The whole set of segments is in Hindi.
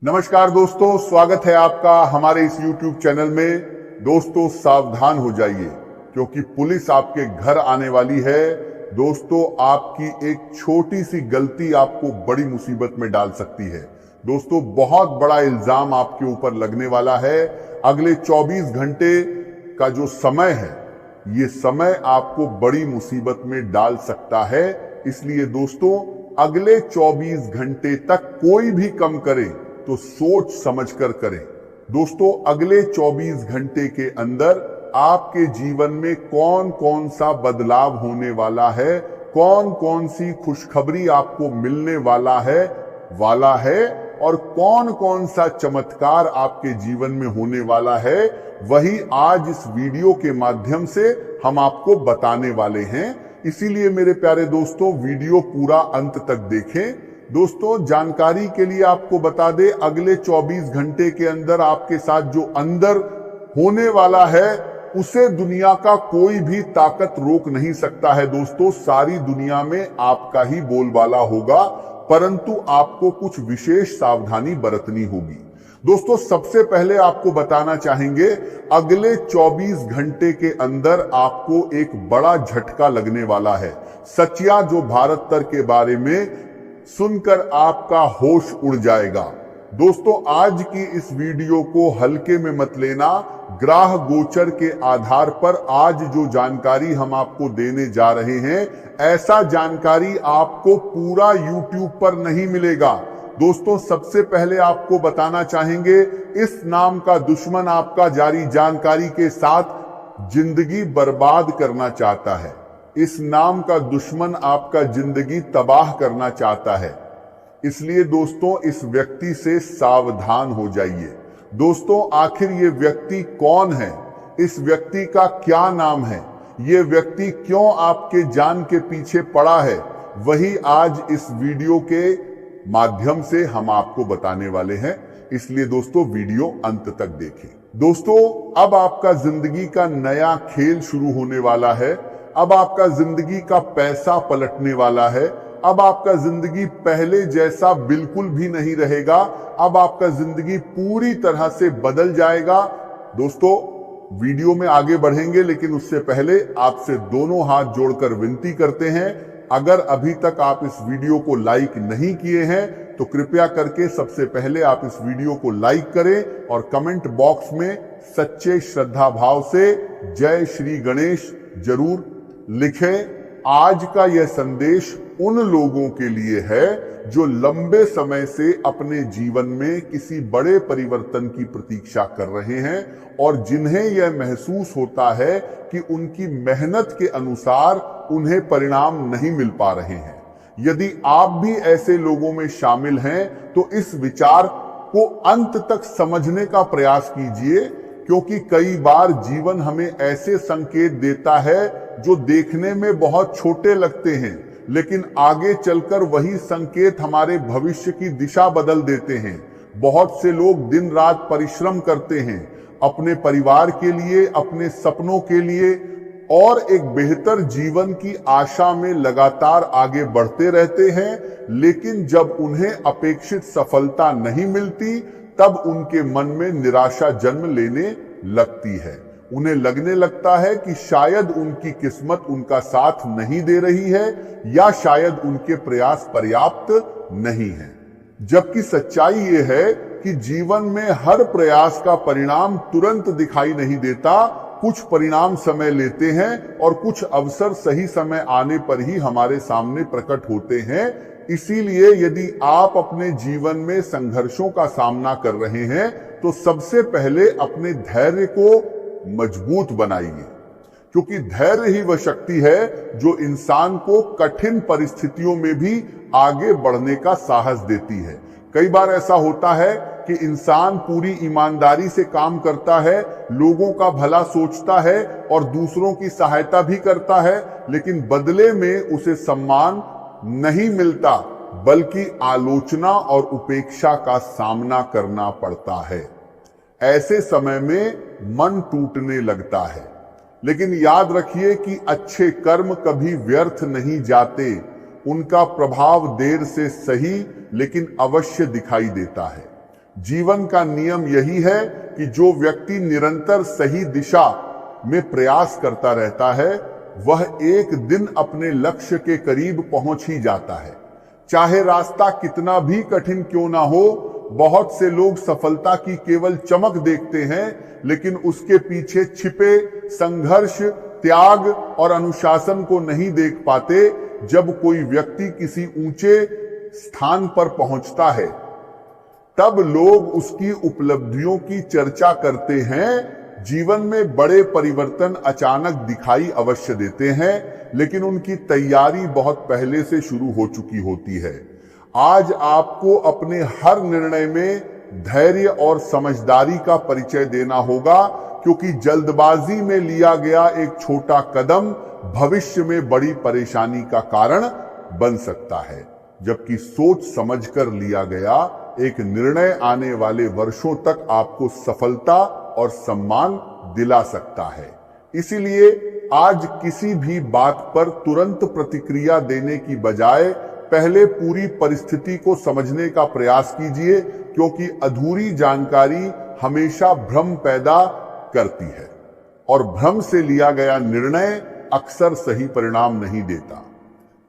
नमस्कार दोस्तों, स्वागत है आपका हमारे इस YouTube चैनल में। दोस्तों सावधान हो जाइए क्योंकि पुलिस आपके घर आने वाली है। दोस्तों आपकी एक छोटी सी गलती आपको बड़ी मुसीबत में डाल सकती है। दोस्तों बहुत बड़ा इल्जाम आपके ऊपर लगने वाला है। अगले 24 घंटे का जो समय है, ये समय आपको बड़ी मुसीबत में डाल सकता है। इसलिए दोस्तों अगले 24 घंटे तक कोई भी काम करे तो सोच समझकर करें। दोस्तों अगले 24 घंटे के अंदर आपके जीवन में कौन कौन सा बदलाव होने वाला है, कौन कौन सी खुशखबरी आपको मिलने वाला है और कौन कौन सा चमत्कार आपके जीवन में होने वाला है, वही आज इस वीडियो के माध्यम से हम आपको बताने वाले हैं। इसीलिए मेरे प्यारे दोस्तों वीडियो पूरा अंत तक देखें। दोस्तों जानकारी के लिए आपको बता दें, अगले 24 घंटे के अंदर आपके साथ जो अंदर होने वाला है उसे दुनिया का कोई भी ताकत रोक नहीं सकता है। दोस्तों सारी दुनिया में आपका ही बोलबाला होगा, परंतु आपको कुछ विशेष सावधानी बरतनी होगी। दोस्तों सबसे पहले आपको बताना चाहेंगे, अगले 24 घंटे के अंदर आपको एक बड़ा झटका लगने वाला है। सचिया जो भारत तर के बारे में सुनकर आपका होश उड़ जाएगा। दोस्तों आज की इस वीडियो को हल्के में मत लेना। ग्रह गोचर के आधार पर आज जो जानकारी हम आपको देने जा रहे हैं, ऐसा जानकारी आपको पूरा YouTube पर नहीं मिलेगा। दोस्तों सबसे पहले आपको बताना चाहेंगे, इस नाम का दुश्मन आपका जारी जानकारी के साथ जिंदगी बर्बाद करना चाहता है। इस नाम का दुश्मन आपका जिंदगी तबाह करना चाहता है। इसलिए दोस्तों इस व्यक्ति से सावधान हो जाइए। दोस्तों आखिर ये व्यक्ति कौन है, इस व्यक्ति का क्या नाम है, ये व्यक्ति क्यों आपके जान के पीछे पड़ा है, वही आज इस वीडियो के माध्यम से हम आपको बताने वाले हैं। इसलिए दोस्तों वीडियो अंत तक देखें। दोस्तों अब आपका जिंदगी का नया खेल शुरू होने वाला है। अब आपका जिंदगी का पैसा पलटने वाला है। अब आपका जिंदगी पहले जैसा बिल्कुल भी नहीं रहेगा। अब आपका जिंदगी पूरी तरह से बदल जाएगा। दोस्तों वीडियो में आगे बढ़ेंगे, लेकिन उससे पहले आपसे दोनों हाथ जोड़कर विनती करते हैं, अगर अभी तक आप इस वीडियो को लाइक नहीं किए हैं तो कृपया करके सबसे पहले आप इस वीडियो को लाइक करें और कमेंट बॉक्स में सच्चे श्रद्धा भाव से जय श्री गणेश जरूर लिखें। आज का यह संदेश उन लोगों के लिए है जो लंबे समय से अपने जीवन में किसी बड़े परिवर्तन की प्रतीक्षा कर रहे हैं और जिन्हें यह महसूस होता है कि उनकी मेहनत के अनुसार उन्हें परिणाम नहीं मिल पा रहे हैं। यदि आप भी ऐसे लोगों में शामिल हैं तो इस विचार को अंत तक समझने का प्रयास कीजिए, क्योंकि कई बार जीवन हमें ऐसे संकेत देता है जो देखने में बहुत छोटे लगते हैं, लेकिन आगे चलकर वही संकेत हमारे भविष्य की दिशा बदल देते हैं। बहुत से लोग दिन रात परिश्रम करते हैं अपने परिवार के लिए, अपने सपनों के लिए और एक बेहतर जीवन की आशा में लगातार आगे बढ़ते रहते हैं, लेकिन जब उन्हें अपेक्षित सफलता नहीं मिलती तब उनके मन में निराशा जन्म लेने लगती है। उन्हें लगने लगता है कि शायद उनकी किस्मत उनका साथ नहीं दे रही है या शायद उनके प्रयास पर्याप्त नहीं है। जबकि सच्चाई ये है कि जीवन में हर प्रयास का परिणाम तुरंत दिखाई नहीं देता। कुछ परिणाम समय लेते हैं और कुछ अवसर सही समय आने पर ही हमारे सामने प्रकट होते हैं। इसीलिए यदि आप अपने जीवन में संघर्षों का सामना कर रहे हैं तो सबसे पहले अपने धैर्य को मजबूत बनाइए, क्योंकि धैर्य ही वह शक्ति है जो इंसान को कठिन परिस्थितियों में भी आगे बढ़ने का साहस देती है। कई बार ऐसा होता है कि इंसान पूरी ईमानदारी से काम करता है, लोगों का भला सोचता है और दूसरों की सहायता भी करता है, लेकिन बदले में उसे सम्मान नहीं मिलता, बल्कि आलोचना और उपेक्षा का सामना करना पड़ता है। ऐसे समय में मन टूटने लगता है, लेकिन याद रखिए कि अच्छे कर्म कभी व्यर्थ नहीं जाते। उनका प्रभाव देर से सही लेकिन अवश्य दिखाई देता है। जीवन का नियम यही है कि जो व्यक्ति निरंतर सही दिशा में प्रयास करता रहता है वह एक दिन अपने लक्ष्य के करीब पहुंच ही जाता है, चाहे रास्ता कितना भी कठिन क्यों ना हो। बहुत से लोग सफलता की केवल चमक देखते हैं, लेकिन उसके पीछे छिपे संघर्ष, त्याग और अनुशासन को नहीं देख पाते। जब कोई व्यक्ति किसी ऊंचे स्थान पर पहुंचता है तब लोग उसकी उपलब्धियों की चर्चा करते हैं। जीवन में बड़े परिवर्तन अचानक दिखाई अवश्य देते हैं, लेकिन उनकी तैयारी बहुत पहले से शुरू हो चुकी होती है। आज आपको अपने हर निर्णय में धैर्य और समझदारी का परिचय देना होगा, क्योंकि जल्दबाजी में लिया गया एक छोटा कदम भविष्य में बड़ी परेशानी का कारण बन सकता है, जबकि सोच समझकर लिया गया एक निर्णय आने वाले वर्षों तक आपको सफलता और सम्मान दिला सकता है। इसीलिए आज किसी भी बात पर तुरंत प्रतिक्रिया देने की बजाय पहले पूरी परिस्थिति को समझने का प्रयास कीजिए, क्योंकि अधूरी जानकारी हमेशा भ्रम पैदा करती है और भ्रम से लिया गया निर्णय अक्सर सही परिणाम नहीं देता।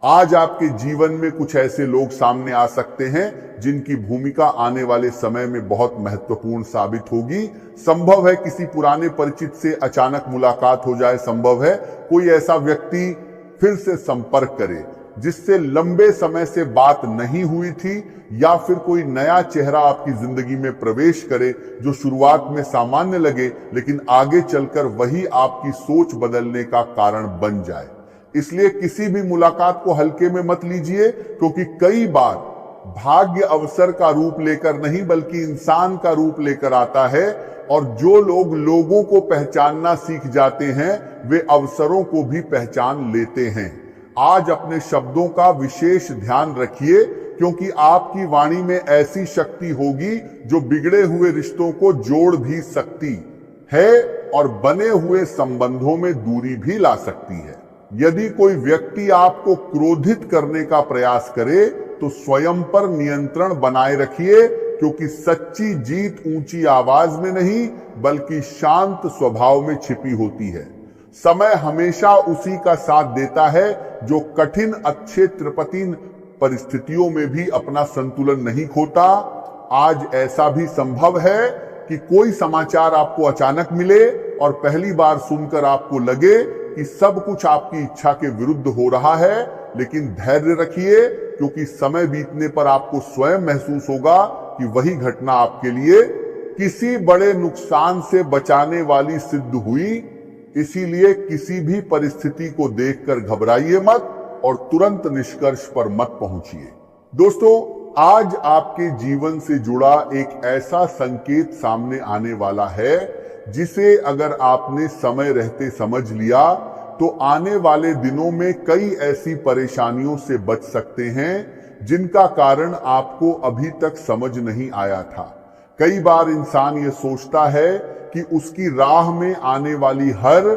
आज आपके जीवन में कुछ ऐसे लोग सामने आ सकते हैं जिनकी भूमिका आने वाले समय में बहुत महत्वपूर्ण साबित होगी। संभव है किसी पुराने परिचित से अचानक मुलाकात हो जाए, संभव है कोई ऐसा व्यक्ति फिर से संपर्क करे जिससे लंबे समय से बात नहीं हुई थी, या फिर कोई नया चेहरा आपकी जिंदगी में प्रवेश करे जो शुरुआत में सामान्य लगे लेकिन आगे चलकर वही आपकी सोच बदलने का कारण बन जाए। इसलिए किसी भी मुलाकात को हल्के में मत लीजिए, क्योंकि कई बार भाग्य अवसर का रूप लेकर नहीं बल्कि इंसान का रूप लेकर आता है, और जो लोग लोगों को पहचानना सीख जाते हैं वे अवसरों को भी पहचान लेते हैं। आज अपने शब्दों का विशेष ध्यान रखिए, क्योंकि आपकी वाणी में ऐसी शक्ति होगी जो बिगड़े हुए रिश्तों को जोड़ भी सकती है और बने हुए संबंधों में दूरी भी ला सकती है। यदि कोई व्यक्ति आपको क्रोधित करने का प्रयास करे तो स्वयं पर नियंत्रण बनाए रखिए, क्योंकि सच्ची जीत ऊंची आवाज में नहीं बल्कि शांत स्वभाव में छिपी होती है। समय हमेशा उसी का साथ देता है जो कठिन अक्षेत्रपतिन परिस्थितियों में भी अपना संतुलन नहीं खोता। आज ऐसा भी संभव है कि कोई समाचार आपको अचानक मिले और पहली बार सुनकर आपको लगे कि सब कुछ आपकी इच्छा के विरुद्ध हो रहा है, लेकिन धैर्य रखिए, क्योंकि समय बीतने पर आपको स्वयं महसूस होगा कि वही घटना आपके लिए किसी बड़े नुकसान से बचाने वाली सिद्ध हुई। इसीलिए किसी भी परिस्थिति को देखकर घबराइए मत और तुरंत निष्कर्ष पर मत पहुंचिए। दोस्तों, आज आपके जीवन से जुड़ा एक ऐसा संकेत सामने आने वाला है जिसे अगर आपने समय रहते समझ लिया तो आने वाले दिनों में कई ऐसी परेशानियों से बच सकते हैं जिनका कारण आपको अभी तक समझ नहीं आया था। कई बार इंसान ये सोचता है कि उसकी राह में आने वाली हर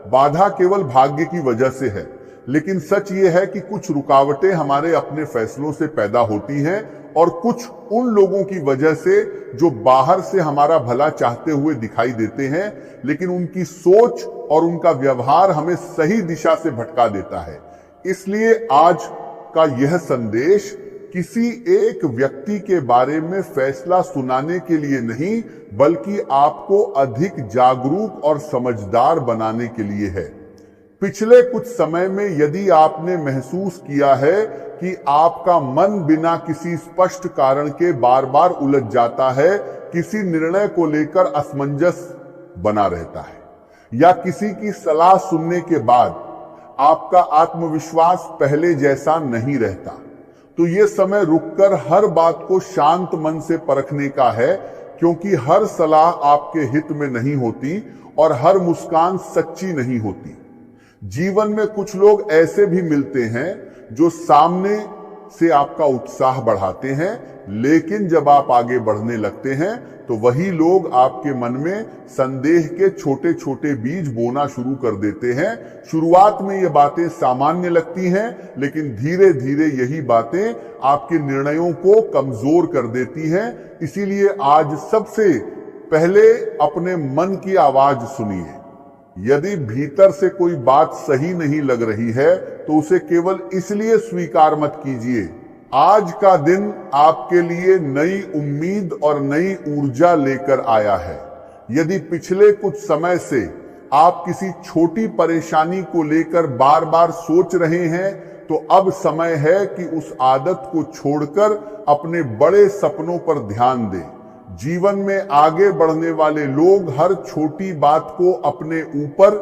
बाधा केवल भाग्य की वजह से है, लेकिन सच ये है कि कुछ रुकावटें हमारे अपने फैसलों से पैदा होती हैं और कुछ उन लोगों की वजह से जो बाहर से हमारा भला चाहते हुए दिखाई देते हैं, लेकिन उनकी सोच और उनका व्यवहार हमें सही दिशा से भटका देता है। इसलिए आज का यह संदेश किसी एक व्यक्ति के बारे में फैसला सुनाने के लिए नहीं, बल्कि आपको अधिक जागरूक और समझदार बनाने के लिए है। पिछले कुछ समय में यदि आपने महसूस किया है कि आपका मन बिना किसी स्पष्ट कारण के बार बार उलझ जाता है, किसी निर्णय को लेकर असमंजस बना रहता है, या किसी की सलाह सुनने के बाद आपका आत्मविश्वास पहले जैसा नहीं रहता, तो ये समय रुककर हर बात को शांत मन से परखने का है, क्योंकि हर सलाह आपके हित में नहीं होती और हर मुस्कान सच्ची नहीं होती। जीवन में कुछ लोग ऐसे भी मिलते हैं जो सामने से आपका उत्साह बढ़ाते हैं, लेकिन जब आप आगे बढ़ने लगते हैं तो वही लोग आपके मन में संदेह के छोटे छोटे बीज बोना शुरू कर देते हैं। शुरुआत में ये बातें सामान्य लगती हैं, लेकिन धीरे धीरे यही बातें आपके निर्णयों को कमजोर कर देती हैं। इसीलिए आज सबसे पहले अपने मन की आवाज सुनिए। यदि भीतर से कोई बात सही नहीं लग रही है तो उसे केवल इसलिए स्वीकार मत कीजिए। आज का दिन आपके लिए नई उम्मीद और नई ऊर्जा लेकर आया है। यदि पिछले कुछ समय से आप किसी छोटी परेशानी को लेकर बार बार सोच रहे हैं तो अब समय है कि उस आदत को छोड़कर अपने बड़े सपनों पर ध्यान दें। जीवन में आगे बढ़ने वाले लोग हर छोटी बात को अपने ऊपर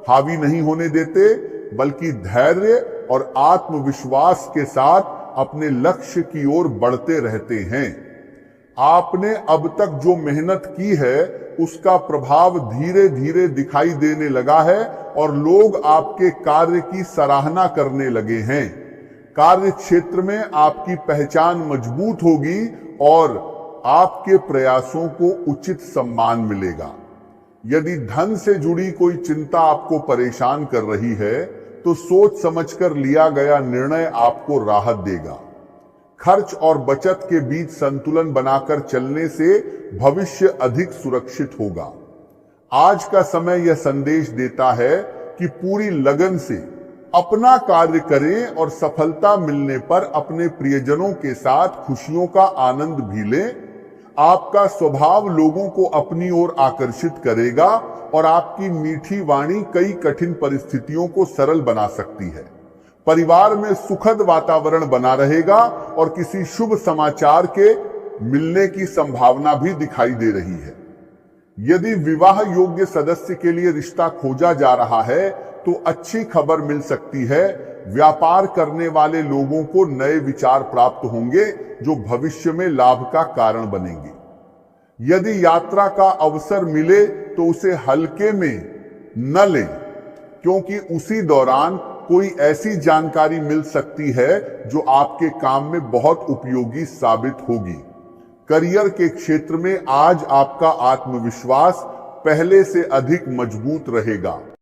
हावी नहीं होने देते, बल्कि धैर्य और आत्मविश्वास के साथ अपने लक्ष्य की ओर बढ़ते रहते हैं। आपने अब तक जो मेहनत की है उसका प्रभाव धीरे धीरे दिखाई देने लगा है और लोग आपके कार्य की सराहना करने लगे हैं। कार्य क्षेत्र में आपकी पहचान मजबूत होगी और आपके प्रयासों को उचित सम्मान मिलेगा। यदि धन से जुड़ी कोई चिंता आपको परेशान कर रही है तो सोच समझकर लिया गया निर्णय आपको राहत देगा। खर्च और बचत के बीच संतुलन बनाकर चलने से भविष्य अधिक सुरक्षित होगा। आज का समय यह संदेश देता है कि पूरी लगन से अपना कार्य करें और सफलता मिलने पर अपने प्रियजनों के साथ खुशियों का आनंद भी लें। आपका स्वभाव लोगों को अपनी ओर आकर्षित करेगा और आपकी मीठी वाणी कई कठिन परिस्थितियों को सरल बना सकती है। परिवार में सुखद वातावरण बना रहेगा और किसी शुभ समाचार के मिलने की संभावना भी दिखाई दे रही है। यदि विवाह योग्य सदस्य के लिए रिश्ता खोजा जा रहा है तो अच्छी खबर मिल सकती है। व्यापार करने वाले लोगों को नए विचार प्राप्त होंगे जो भविष्य में लाभ का कारण बनेंगे। यदि यात्रा का अवसर मिले तो उसे हल्के में न लें, क्योंकि उसी दौरान कोई ऐसी जानकारी मिल सकती है जो आपके काम में बहुत उपयोगी साबित होगी। करियर के क्षेत्र में आज आपका आत्मविश्वास पहले से अधिक मजबूत रहेगा।